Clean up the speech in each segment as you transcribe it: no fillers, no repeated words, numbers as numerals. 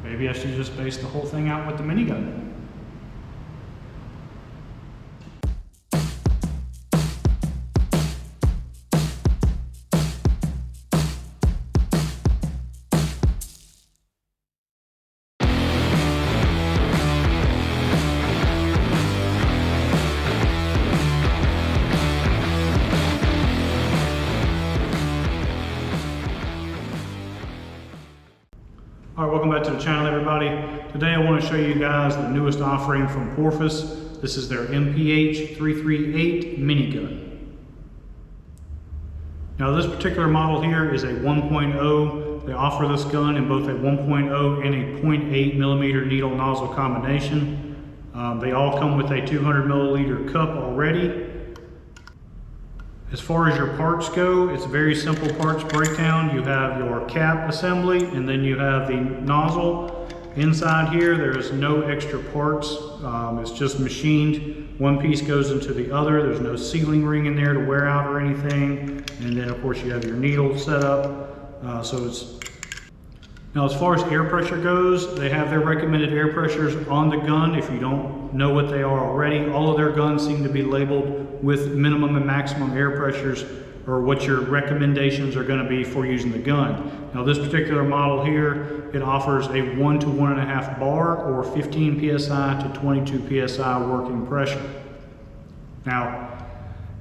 maybe I should just base the whole thing out with the minigun. Alright, welcome back to the channel, everybody. Today I want to show you guys the newest offering from Porphis. This is their MPH-338 minigun. Now this particular model here is a 1.0. They offer this gun in both a 1.0 and a 0.8 millimeter needle nozzle combination. They all come with a 200 milliliter cup already. As far as your parts go, it's a very simple parts breakdown. You have your cap assembly, and then you have the nozzle. Inside here, there's no extra parts. It's just machined. One piece goes into the other. There's no sealing ring in there to wear out or anything. And then, of course, you have your needle set up. Now, as far as air pressure goes, they have their recommended air pressures on the gun. If you don't know what they are already, all of their guns seem to be labeled with minimum and maximum air pressures, or what your recommendations are going to be for using the gun. Now this particular model here, it offers a 1 to 1.5 bar or 15 psi to 22 psi working pressure. Now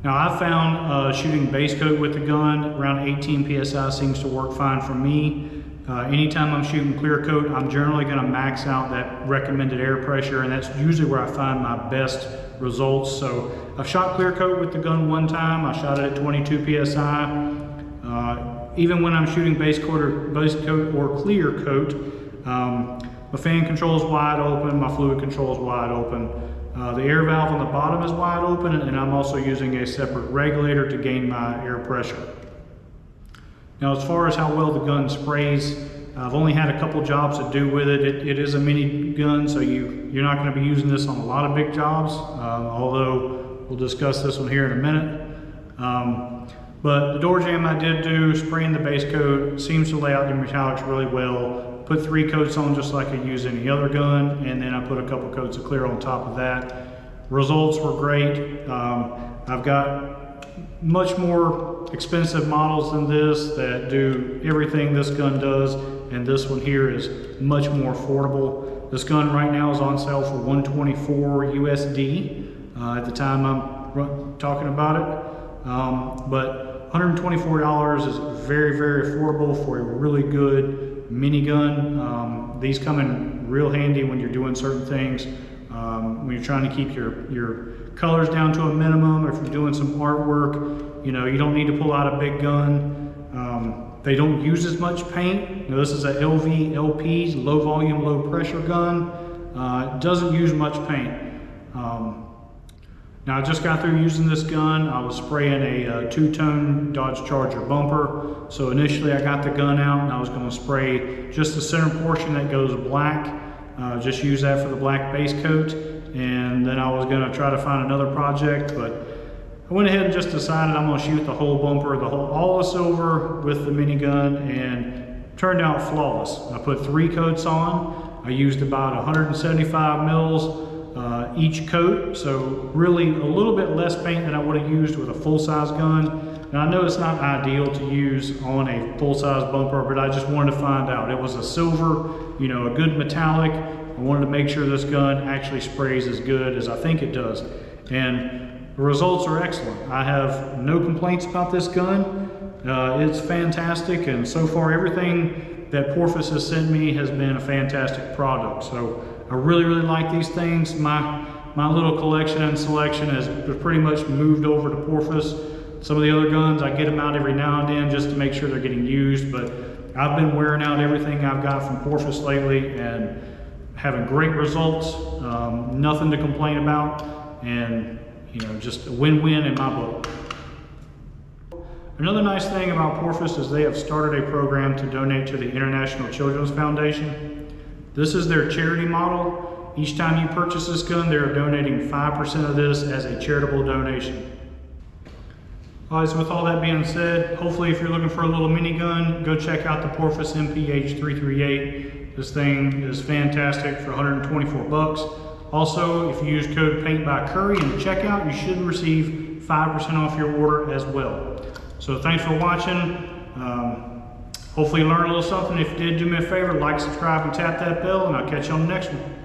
I found shooting base coat with the gun around 18 psi seems to work fine for me. Anytime I'm shooting clear coat, I'm generally going to max out that recommended air pressure, and that's usually where I find my best results. So I've shot clear coat with the gun one time. I shot it at 22 psi. Even when I'm shooting base coat or clear coat, my fan control is wide open, my fluid control is wide open. The air valve on the bottom is wide open, and I'm also using a separate regulator to gain my air pressure. Now, as far as how well the gun sprays, I've only had a couple jobs to do with it. It is a mini gun, so you're not going to be using this on a lot of big jobs, although we'll discuss this one here in a minute. But the door jam I did do, spraying the base coat, seems to lay out the metallics really well. Put 3 coats on just like I use any other gun, and then I put a couple coats of clear on top of that. Results were great. I've got much more expensive models than this that do everything this gun does, and this one here is much more affordable. This gun right now is on sale for $124 USD at the time I'm talking about it, but $124 is very, very affordable for a really good minigun. These come in real handy when you're doing certain things, when you're trying to keep your colors down to a minimum, or if you're doing some artwork, you know, you don't need to pull out a big gun. They don't use as much paint. Now, this is a LV-LP, low volume, low pressure gun. It doesn't use much paint. Now I just got through using this gun. I was spraying a 2-tone Dodge Charger bumper. So initially I got the gun out and I was going to spray just the center portion that goes black. Just use that for the black base coat. And then I was going to try to find another project, but I went ahead and just decided I'm going to shoot the whole bumper, all the silver with the minigun, and turned out flawless. I put 3 coats on. I used about 175 mils each coat, so really a little bit less paint than I would have used with a full-size gun. And I know it's not ideal to use on a full-size bumper, but I just wanted to find out. It was a silver, you know, a good metallic. I wanted to make sure this gun actually sprays as good as I think it does. And the results are excellent. I have no complaints about this gun. It's fantastic, and so far everything that Porphis has sent me has been a fantastic product. So I really, really like these things. My little collection and selection has pretty much moved over to Porphis. Some of the other guns, I get them out every now and then just to make sure they're getting used, but I've been wearing out everything I've got from Porphis lately and having great results, nothing to complain about, and you know, just a win-win in my book. Another nice thing about Porphis is they have started a program to donate to the International Children's Foundation. This is their charity model. Each time you purchase this gun, they're donating 5% of this as a charitable donation. Alright, so with all that being said, hopefully if you're looking for a little minigun, go check out the Porphis MPH-338. This thing is fantastic for 124 bucks. Also, if you use code Paint by Curry in the checkout, you should receive 5% off your order as well. So thanks for watching. Hopefully you learned a little something. If you did, do me a favor, like, subscribe, and tap that bell, and I'll catch you on the next one.